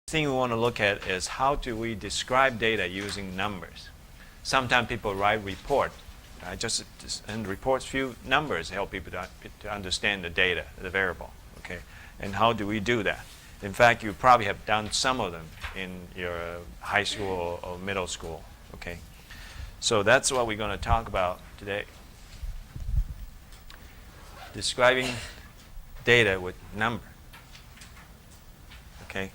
thing we want to look at is how do we describe data using numbers. Sometimes people write report, and reports few numbers help people to understand the data, the variable. Okay, and how do we do that? In fact, you probably have done some of them in your high school or middle school. Okay, so that's what we're going to talk about today. Describing data with number. Okay,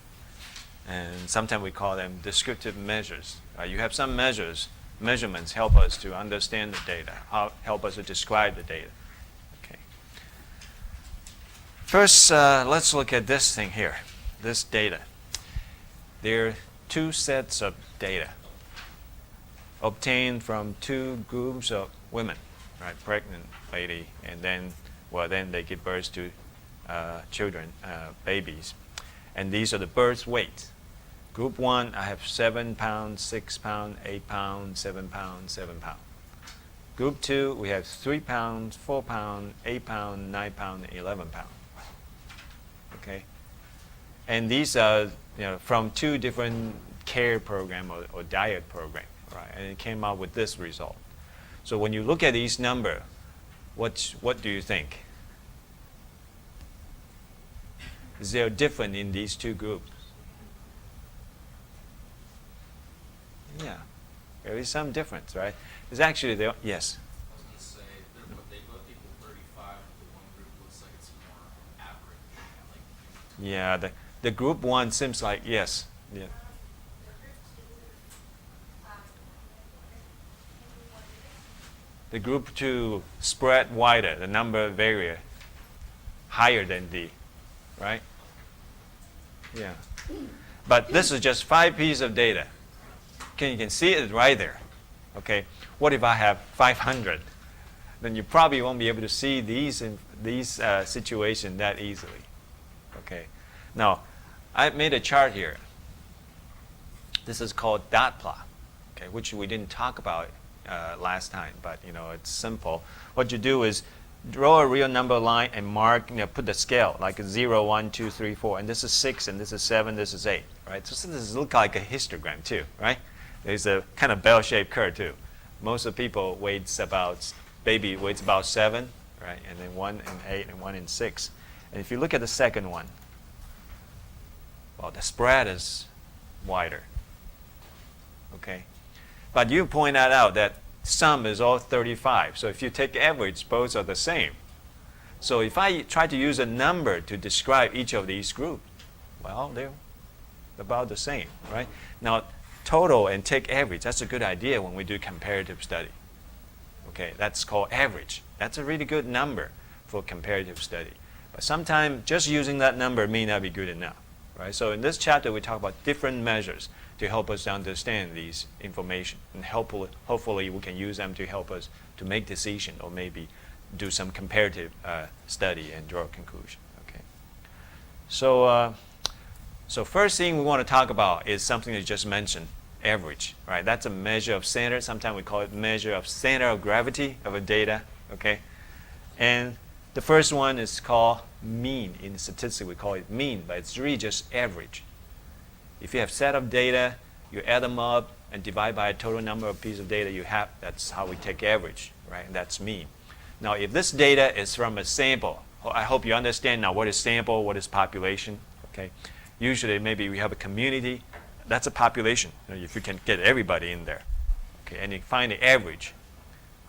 and sometimes we call them descriptive measures. You have some measurements help us to understand the data, help us to describe the data. Okay. First, let's look at this thing here, this data. There are two sets of data obtained from two groups of women, right? Pregnant lady, and then they give birth to children, babies. And these are the birth weights. Group 1, I have 7 pounds, 6 pounds, 8 pounds, 7 pounds, 7 pounds. Group 2, we have 3 pounds, 4 pounds, 8 pounds, 9 pounds, 11 pounds. Okay? And these are from two different care program or diet program, right? And it came out with this result. So when you look at these numbers, what do you think? Is there a difference in these two groups? Yeah, there is some difference, right? It's actually yes. I was going to say they both equal 35. The one group looks like it's more average. Yeah, the group 1 seems like yes. Yeah. The group 2 spread wider. The number vary higher than D, right? Yeah. But this is just 5 pieces of data. You can see it right there. Okay. What if I have 500? Then you probably won't be able to see these situations that easily. Okay. Now, I made a chart here. This is called dot plot, okay, which we didn't talk about last time, but it's simple. What you do is draw a real number line and mark, put the scale like 0, 1, 2, 3, 4, and this is 6, and this is 7, this is 8, right? So this looks like a histogram too, right? There's a kind of bell-shaped curve too. Most of the people baby weights about 7, right? And then 1 and 8 and 1 and 6. And if you look at the second one, well, the spread is wider. Okay? But you point out that sum is all 35. So if you take average, both are the same. So if I try to use a number to describe each of these groups, well, they're about the same, right? Now, total and take average, that's a good idea when we do comparative study. Okay, that's called average. That's a really good number for comparative study. But sometimes just using that number may not be good enough, right? So in this chapter, we talk about different measures to help us understand these information. And hopefully we can use them to help us to make decision or maybe do some comparative study and draw a conclusion. Okay. So first thing we want to talk about is something that you just mentioned, average, right? That's a measure of center. Sometimes we call it measure of center of gravity of a data, okay? And the first one is called mean. In statistics, we call it mean, but it's really just average. If you have set of data, you add them up and divide by a total number of pieces of data you have, that's how we take average, right? And that's mean. Now, if this data is from a sample, I hope you understand now what is sample, what is population, okay? Usually, maybe we have a community. That's a population, if you can get everybody in there. Okay, and you find the average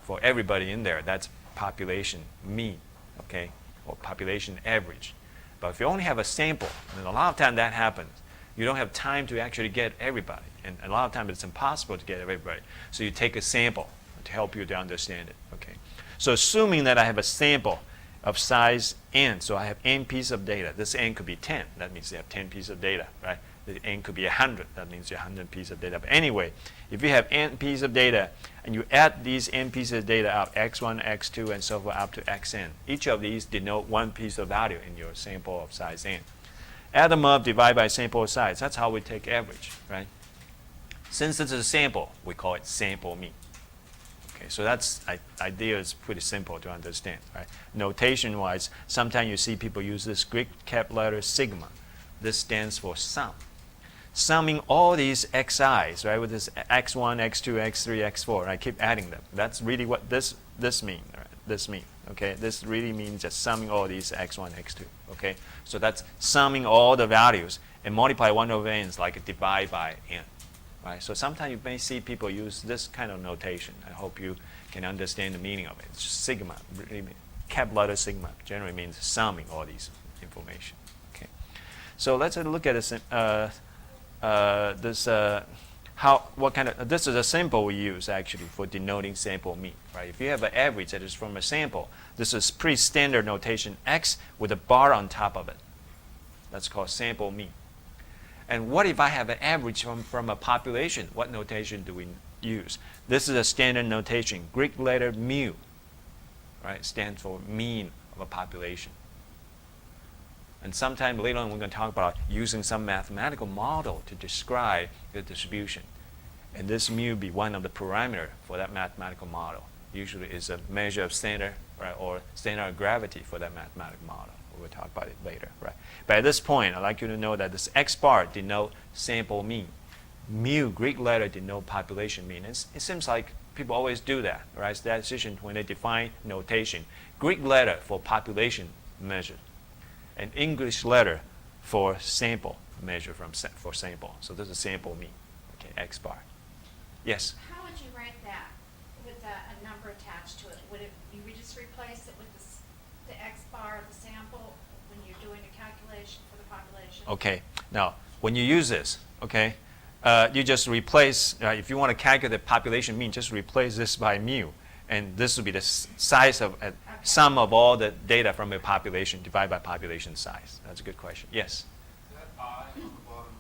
for everybody in there. That's population mean, okay, or population average. But if you only have a sample, and a lot of times that happens, you don't have time to actually get everybody. And a lot of times it's impossible to get everybody. So you take a sample to help you to understand it, okay. So assuming that I have a sample of size n. So I have n pieces of data. This n could be 10. That means you have 10 pieces of data, right? The n could be 100. That means you have 100 pieces of data. But anyway, if you have n pieces of data and you add these n pieces of data up, x1, x2, and so forth up to xn, each of these denote one piece of value in your sample of size n. Add them up, divide by sample size. That's how we take average, right? Since this is a sample, we call it sample mean. Okay, so that's idea is pretty simple to understand, right? Notation-wise, sometimes you see people use this Greek cap letter sigma. This stands for sum. summing all these xi's, right, with this x1, x2, x3, x4, I keep adding them. That's really what this means, right? This means, okay? This really means just summing all these x1, x2, okay? So that's summing all the values and multiply 1 over n is like a divide by n, right? So sometimes you may see people use this kind of notation. I hope you can understand the meaning of it. It's just sigma, really, capital letter sigma generally means summing all these information, okay? So let's look at this. This is a symbol we use actually for denoting sample mean, right? If you have an average that is from a sample, this is pretty standard notation, x with a bar on top of it. That's called sample mean. And what if I have an average from a population? What notation do we use? This is a standard notation, Greek letter mu, right? Stands for mean of a population. And sometime later on, we're going to talk about using some mathematical model to describe the distribution. And this mu be one of the parameters for that mathematical model. Usually is a measure of standard, right, or standard of gravity for that mathematical model. We'll talk about it later, right? But at this point, I'd like you to know that this x bar denote sample mean. Mu, Greek letter, denote population mean. It seems like people always do that, right? Statisticians, when they define notation, Greek letter for population measure, an English letter for sample measure for sample. So this is sample mean, okay, x bar. Yes? How would you write that with a number attached to it? Would you just replace it with the x bar of the sample when you're doing a calculation for the population? Okay, now when you use this, okay, you just replace, if you want to calculate the population mean, just replace this by mu. And this will be the size of sum of all the data from a population divided by population size. That's a good question. Yes? Is that I on the bottom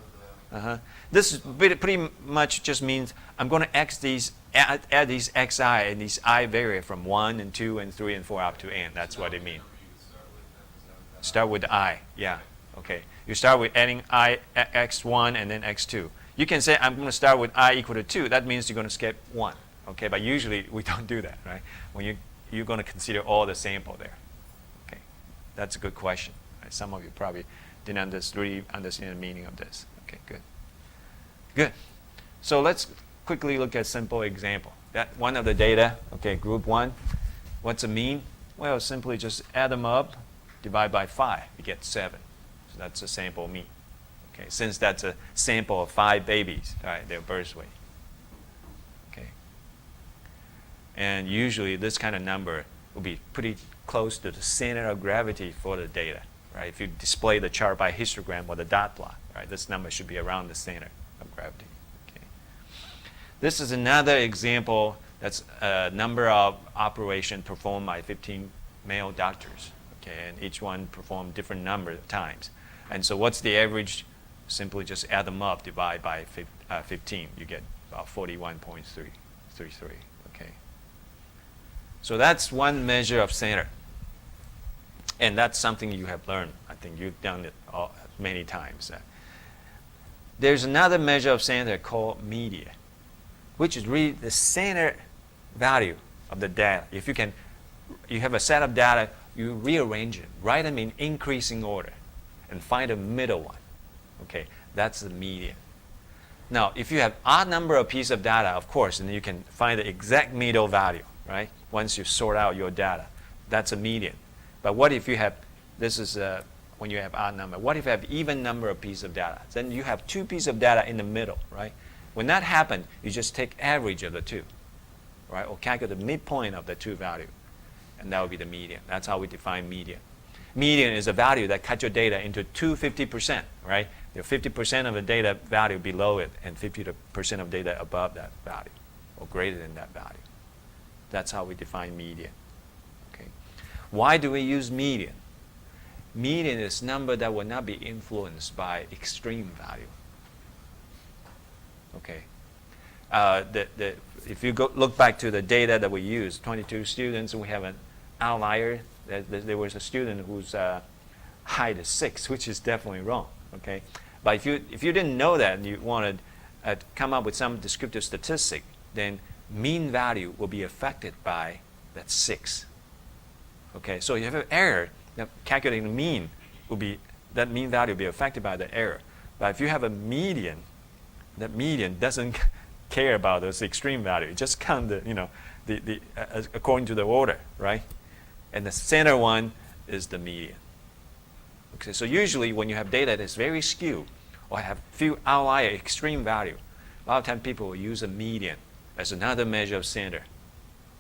of the... This is pretty much just means I'm going to add these xi and these I vary from 1 and 2 and 3 and 4 up to n. That's what it means. Start with I, yeah. Okay. You start with adding I, x1 and then x2. You can say I'm going to start with I equal to 2. That means you're going to skip 1. Okay, but usually we don't do that, right? When you're going to consider all the sample there. Okay, that's a good question. Right? Some of you probably didn't really understand the meaning of this. Okay, good. Good. So let's quickly look at a simple example. That one of the data, okay, group 1. What's a mean? Well, simply just add them up, divide by 5. You get 7. So that's a sample mean. Okay, since that's a sample of 5 babies, right, their birth weight. And usually this kind of number will be pretty close to the center of gravity for the data, right? If you display the chart by histogram or the dot plot, right, this number should be around the center of gravity. Okay. This is another example that's a number of operations performed by 15 male doctors, okay, and each one performed different number of times. And so what's the average? Simply just add them up, divide by 15. You get about 41.33. Okay. So that's one measure of center. And that's something you have learned. I think you've done it many times. There's another measure of center called median, which is really the center value of the data. If you have a set of data, you rearrange it, write them in increasing order, and find a middle one. Okay, that's the median. Now, if you have odd number of pieces of data, of course, then you can find the exact middle value, right? Once you sort out your data, that's a median. But what if you have, this is when you have odd number. What if you have even number of pieces of data? Then you have 2 pieces of data in the middle, right? When that happens, you just take average of the 2, right? Or calculate the midpoint of the 2 value, and that would be the median. That's how we define median. Median is a value that cuts your data into 50%, right? There are 50% of the data value below it and 50% of data above that value or greater than that value. That's how we define median. Okay. Why do we use median? Median is a number that will not be influenced by extreme value. Okay. If you look back to the data that we use, 22 students, and we have an outlier. There was a student whose height is 6, which is definitely wrong. Okay, but if you didn't know that and you wanted to come up with some descriptive statistic, then mean value will be affected by that 6. Okay, so you have an error. Now, calculating the mean will be that mean value will be affected by the error. But if you have a median, that median doesn't care about those extreme value. It just count the according to the order, right? And the center one is the median. Okay, so usually when you have data that's very skewed or have few outlier extreme value, a lot of times people will use a median as another measure of center.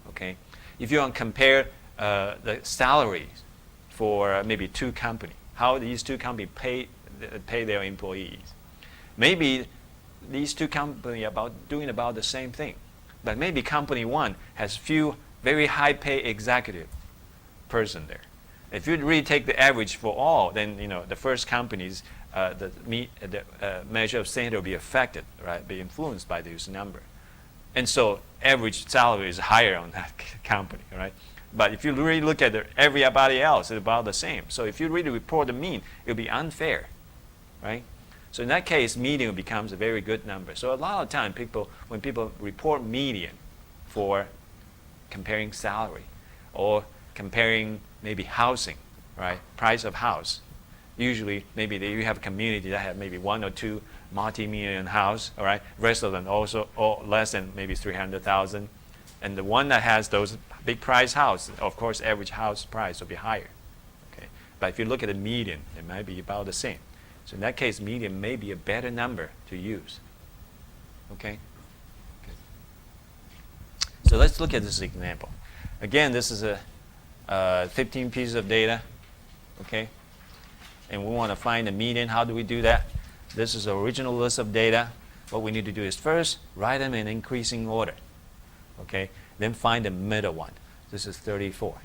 Okay, if you want to compare the salaries for maybe two companies, how these two companies pay their employees, maybe these two companies are doing about the same thing, but maybe company one has few very high pay executive person there. If you really take the average for all, then the first companies the measure of center will be affected, right? Be influenced by this number, and so average salary is higher on that company, right? But if you really look at everybody else, it's about the same. So if you really report the mean, it'll be unfair, right? So in that case, median becomes a very good number. So a lot of time, when people report median for comparing salary or comparing maybe housing, right? Price of house. Usually, maybe you have a community that have maybe one or two multi-million house, all right? Rest of them also all less than maybe 300,000. And the one that has those big price house, of course, average house price will be higher. Okay? But if you look at the median, it might be about the same. So in that case, median may be a better number to use. Okay? So let's look at this example. Again, this is a 15 pieces of data. Okay? And we want to find the median. How do we do that? This is the original list of data. What we need to do is first write them in increasing order. Okay? Then find the middle one. This is 34.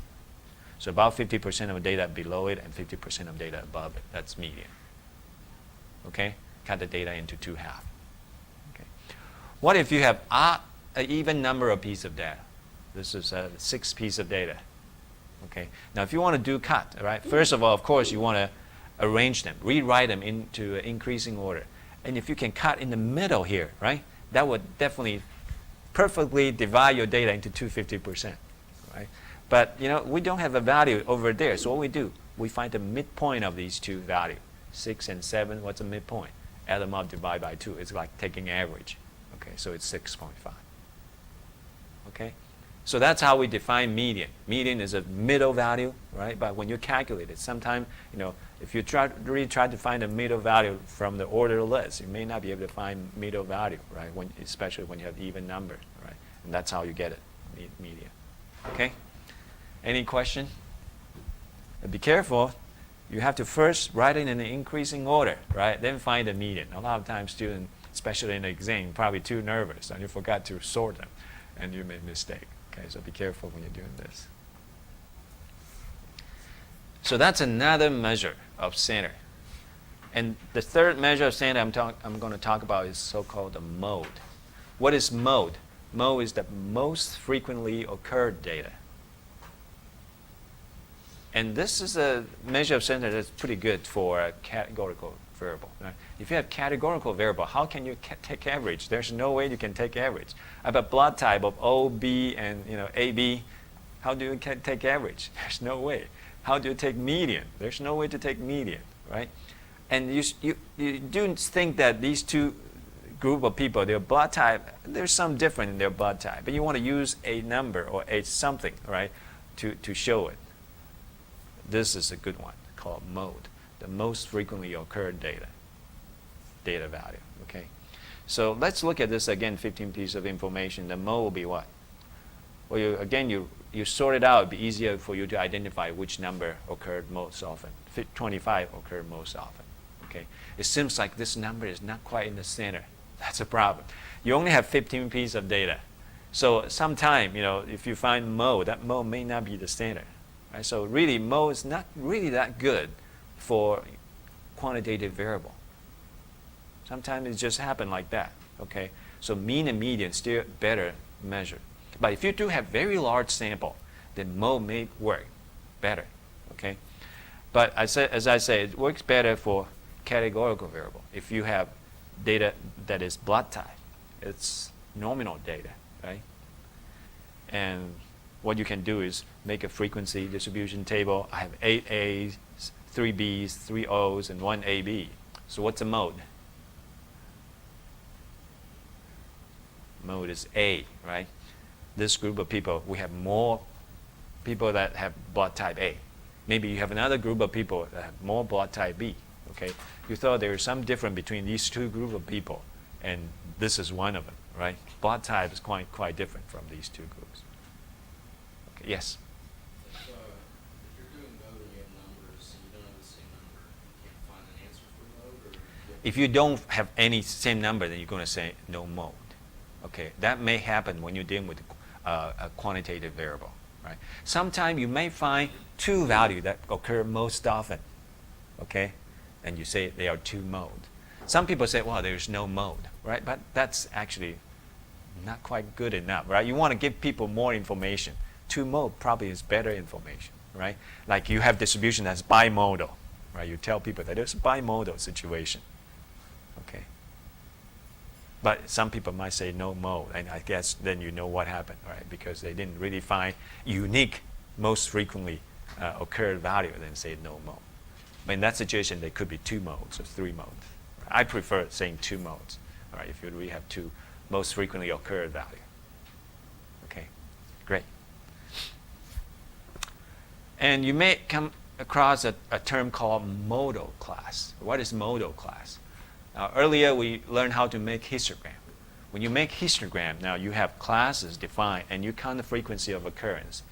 So about 50% of data below it and 50% of data above it. That's median. Okay? Cut the data into two halves. Okay. What if you have an even number of pieces of data? This is 6 pieces of data. Okay. Now, if you want to do cut, right? First of all, of course, you want to arrange them, rewrite them into increasing order. And if you can cut in the middle here, right? That would definitely perfectly divide your data into 250%, right? But we don't have a value over there. So what we do, we find the midpoint of these two values. 6 and 7, what's the midpoint? Add them up, divide by 2. It's like taking average. Okay, so it's 6.5. Okay, so that's how we define median. Median is a middle value, right? But when you calculate it, sometimes if you really try to find a middle value from the order list, you may not be able to find middle value, right? Especially when you have even number, right? And that's how you get it, median. Okay. Any question? But be careful. You have to first write it in an increasing order, right? Then find the median. A lot of times students, especially in the exam, probably too nervous and you forgot to sort them and you made a mistake. Okay, so be careful when you're doing this. So that's another measure of center. And the third measure of center I'm going to talk about is so-called the mode. What is mode? Mode is the most frequently occurred data. And this is a measure of center that's pretty good for a categorical variable. Right? If you have categorical variable, how can you take average? There's no way you can take average. I have a blood type of O, B, and AB. How do you take average? There's no way. How do you take median? There's no way to take median, right? And you do think that these two group of people, their blood type, there's some different in their blood type, but you want to use a number or a something, right, to show it. This is a good one called mode, the most frequently occurred data value. Okay, so let's look at this again. 15 pieces of information. The mode will be what? Well, you sort it out. It'd be easier for you to identify which number occurred most often. 25 occurred most often. Okay, it seems like this number is not quite in the center. That's a problem. You only have 15 pieces of data, so sometime if you find mode, that mode may not be the center. Right? So really, mode is not really that good for quantitative variable. Sometimes it just happens like that. Okay, so mean and median still better measure. But if you do have very large sample, then mode may work better. Okay, but as I say, it works better for categorical variable. If you have data that is blood type, it's nominal data, right? And what you can do is make a frequency distribution table. I have 8 A's, 3 B's, 3 O's, and 1 AB. So what's the mode? mode is A, right? This group of people, we have more people that have blood type A. Maybe you have another group of people that have more blood type B, okay? You thought there is some difference between these two groups of people, and this is one of them, right? Blood type is quite different from these two groups. Okay, yes? If you're doing mode and you have numbers and you don't have the same number, you can't find an answer for mode, or If you don't have any same number, then you're going to say no mode. Okay, that may happen when you're dealing with a quantitative variable, right? Sometimes you may find two values that occur most often, okay? And you say they are two mode. Some people say, well, there's no mode, right? But that's actually not quite good enough, right? You want to give people more information. Two mode probably is better information, right? Like you have distribution that's bimodal, right? You tell people that there's a bimodal situation, okay? But some people might say no mode, and I guess then you know what happened, right? Because they didn't really find unique, most frequently occurred value, then say no mode. But in that situation, there could be two modes or three modes. I prefer saying two modes, all right, if you really have two most frequently occurred value. Okay, great. And you may come across a term called modal class. What is modal class? Now, earlier we learned how to make histogram. When you make histogram, now you have classes defined and you count the frequency of occurrence.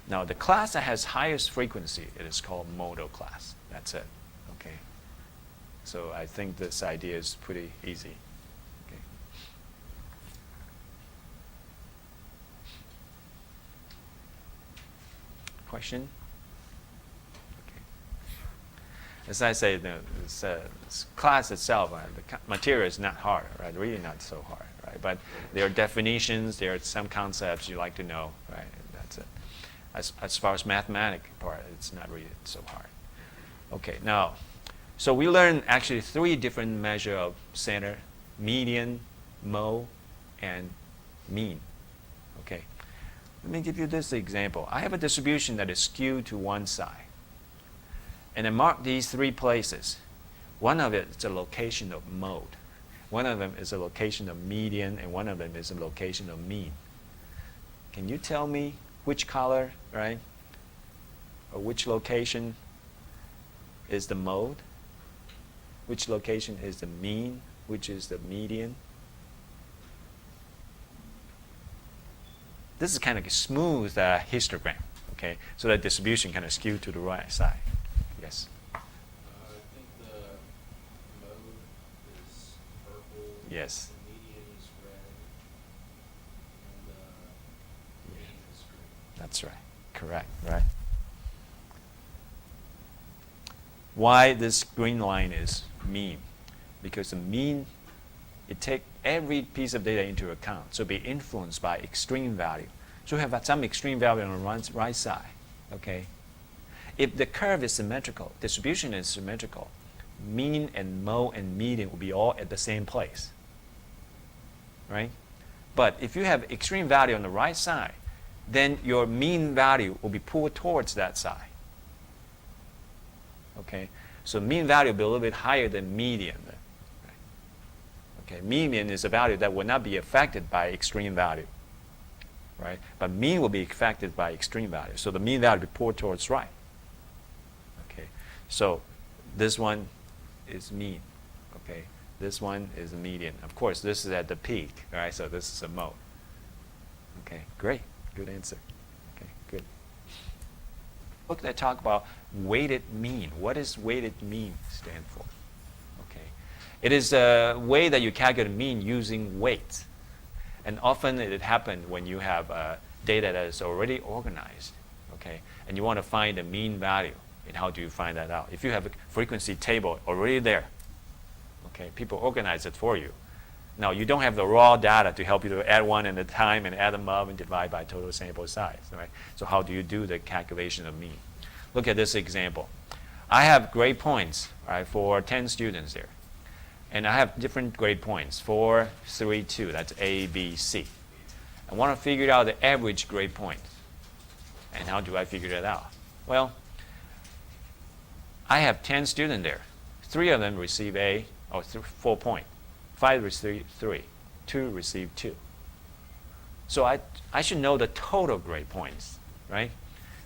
Now, the class that has highest frequency, it is called modal class. That's it. Okay. So I think this idea is pretty easy. Okay. Question? As I say, this class itself, the material is not hard, right? Really not so hard, right? But there are definitions, there are some concepts you like to know, right? And that's it. As far as mathematics part, it's not really so hard. Okay, now, so we learned actually three different measures of center: median, mode, and mean. Okay, let me give you this example. I have a distribution that is skewed to one side. And I mark these three places. One of it is a location of mode. One of them is a location of median, and one of them is a location of mean. Can you tell me which color, right? Or which location is the mode? Which location is the mean? Which is the median? This is kind of a smooth histogram, okay? So that distribution kind of skewed to the right side. Yes. I think the mode is purple. Yes. The median is red. And the mean is green. That's right. Correct. Right. Why this green line is mean? Because the mean, it takes every piece of data into account, so be influenced by extreme value. So we have some extreme value on the right side. Okay. If the curve is symmetrical, distribution is symmetrical, mean and mode and median will be all at the same place, right? But if you have extreme value on the right side, then your mean value will be pulled towards that side. Okay, so mean value will be a little bit higher than median. Okay, median is a value that will not be affected by extreme value, right? But mean will be affected by extreme value, so the mean value will be pulled towards right. So this one is mean, okay? This one is the median. Of course, this is at the peak, right? So this is a mode. Okay, great, good answer. Okay, good. Look, let's talk about weighted mean. What does weighted mean stand for? Okay, it is a way that you calculate mean using weights. And often it happens when you have data that is already organized, okay? And you want to find the mean value. And how do you find that out? If you have a frequency table already there, okay, people organize it for you. Now, you don't have the raw data to help you to add one at a time and add them up and divide by total sample size, right? So how do you do the calculation of mean? Look at this example. I have grade points, right, for 10 students there. And I have different grade points, 4, 3, 2. That's A, B, C. I want to figure out the average grade point. And how do I figure that out? Well, I have 10 students there. 3 of them receive A, or 4 points. 5 receive 3. 2 receive 2. So I should know the total grade points, right?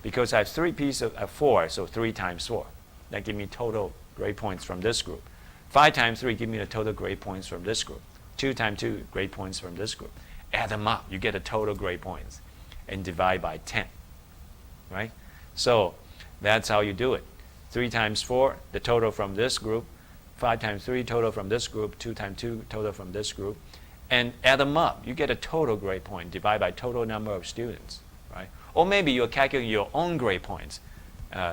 Because I have 3 pieces of 4, so 3 times 4. That gives me total grade points from this group. 5 times 3 give me the total grade points from this group. 2 times 2 grade points from this group. Add them up, you get the total grade points, and divide by 10, right? So that's how you do it. 3 times 4, the total from this group. 5 times 3, total from this group. 2 times 2, total from this group. And add them up. You get a total grade point, divide by total number of students, right? Or maybe you're calculating your own grade points.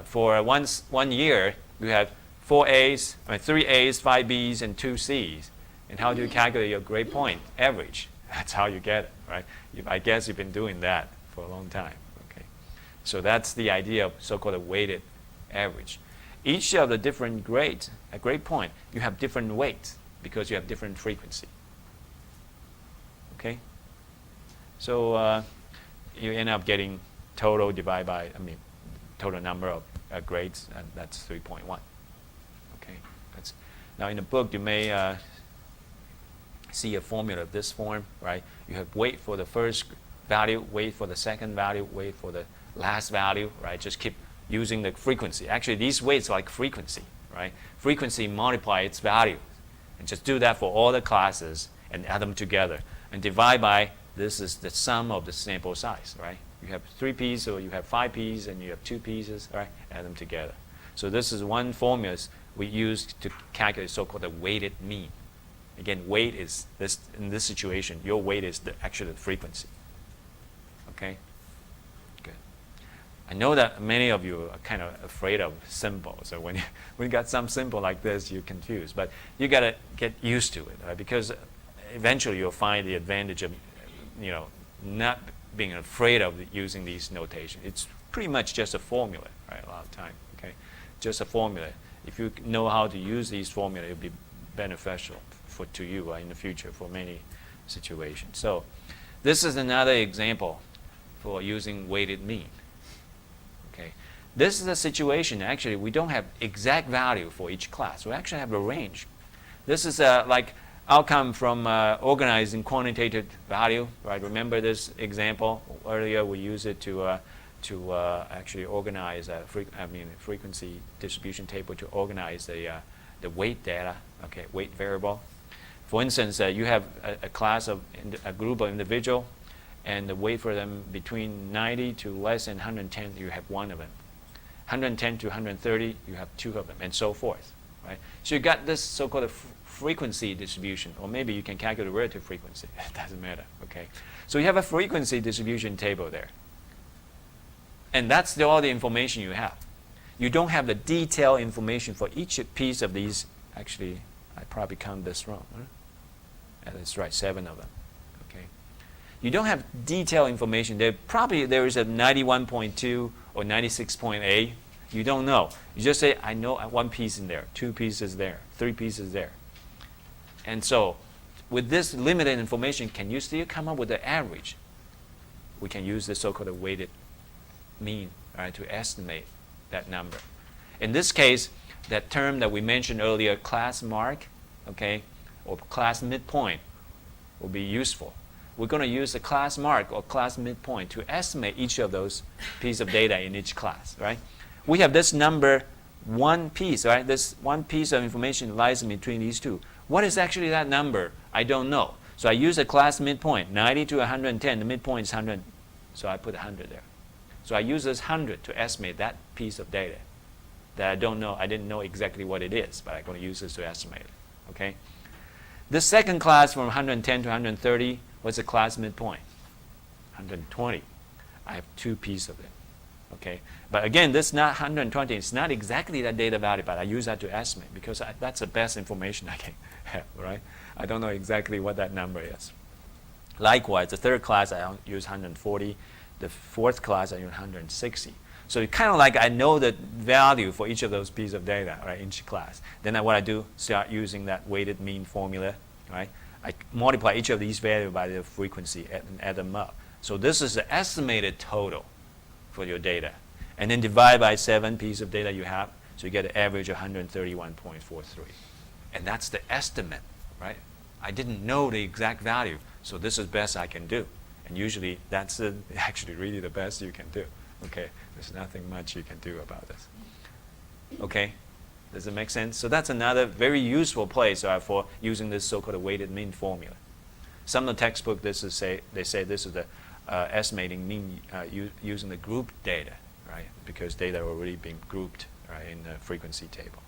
For 1 year, you have 4 A's, 3 A's, 5 B's, and 2 C's. And how do you calculate your grade point average? That's how you get it, right? I guess you've been doing that for a long time, okay? So that's the idea of so-called a weighted average. Each of the different grades, a grade point, you have different weights because you have different frequency, okay? So you end up getting total divided by, total number of grades, and that's 3.1, okay? Now in the book, you may see a formula of this form, right? You have weight for the first value, weight for the second value, weight for the last value, right? Just keep using the frequency. Actually, these weights are like frequency, right? Frequency multiply its value. And just do that for all the classes and add them together. And divide by, this is the sum of the sample size, right? You have 3 pieces, or you have 5 pieces, and you have 2 pieces, right? Add them together. So this is one formula we use to calculate so-called the weighted mean. Again, weight is this, in this situation, your weight is actually the frequency. Okay? Good. I know that many of you are kind of afraid of symbols. So when you got some symbol like this, you're confused. But you got to get used to it, right? Because eventually you'll find the advantage of, not being afraid of using these notation. It's pretty much just a formula, right? A lot of time, okay? Just a formula. If you know how to use these formula, it'll be beneficial to you in the future for many situations. So this is another example for using weighted mean. Okay, this is a situation actually we don't have exact value for each class. We actually have a range. This is like outcome from organizing quantitative value, right? Remember this example earlier? We use it to actually organize frequency distribution table to organize the weight data, okay, weight variable. For instance, you have a class of a group of individual, and the weight for them between 90 to less than 110, you have 1 of them. 110 to 130, you have 2 of them, and so forth, right? So you got this so-called frequency distribution, or maybe you can calculate relative frequency. It doesn't matter, okay? So you have a frequency distribution table there, and that's all the information you have. You don't have the detailed information for each piece of these. Actually, I probably count this wrong. Huh? That's right, 7 of them. Okay. You don't have detailed information. There is a 91.2 or 96.8. You don't know. You just say, I know 1 piece in there, 2 pieces there, 3 pieces there. And so, with this limited information, can you still come up with the average? We can use the so-called weighted mean, right, to estimate that number. In this case, that term that we mentioned earlier, class mark, okay, or class midpoint, will be useful. We're going to use the class mark or class midpoint to estimate each of those pieces of data in each class, right? We have this number, 1 piece, right? This 1 piece of information lies in between these 2. What is actually that number? I don't know. So I use a class midpoint, 90 to 110. The midpoint is 100, so I put 100 there. So I use this 100 to estimate that piece of data that I don't know. I didn't know exactly what it is, but I'm going to use this to estimate it, okay? The second class from 110 to 130 was the class midpoint, 120. I have 2 pieces of it, okay? But again, this is not 120. It's not exactly that data value, but I use that to estimate because that's the best information I can have, right? I don't know exactly what that number is. Likewise, the third class, I use 140. The fourth class, I use 160. So it's kind of like I know the value for each of those pieces of data, right, in each class. Then what I do, start using that weighted mean formula, right? I multiply each of these values by the frequency and add them up. So this is the estimated total for your data. And then divide by 7 pieces of data you have, so you get an average of 131.43. And that's the estimate, right? I didn't know the exact value, so this is best I can do. And usually that's actually really the best you can do. Okay, there's nothing much you can do about this. Okay, does it make sense? So that's another very useful place for using this so-called weighted mean formula. Some of the textbook they say this is the estimating mean using the group data, right? Because data are already being grouped, right, in the frequency table.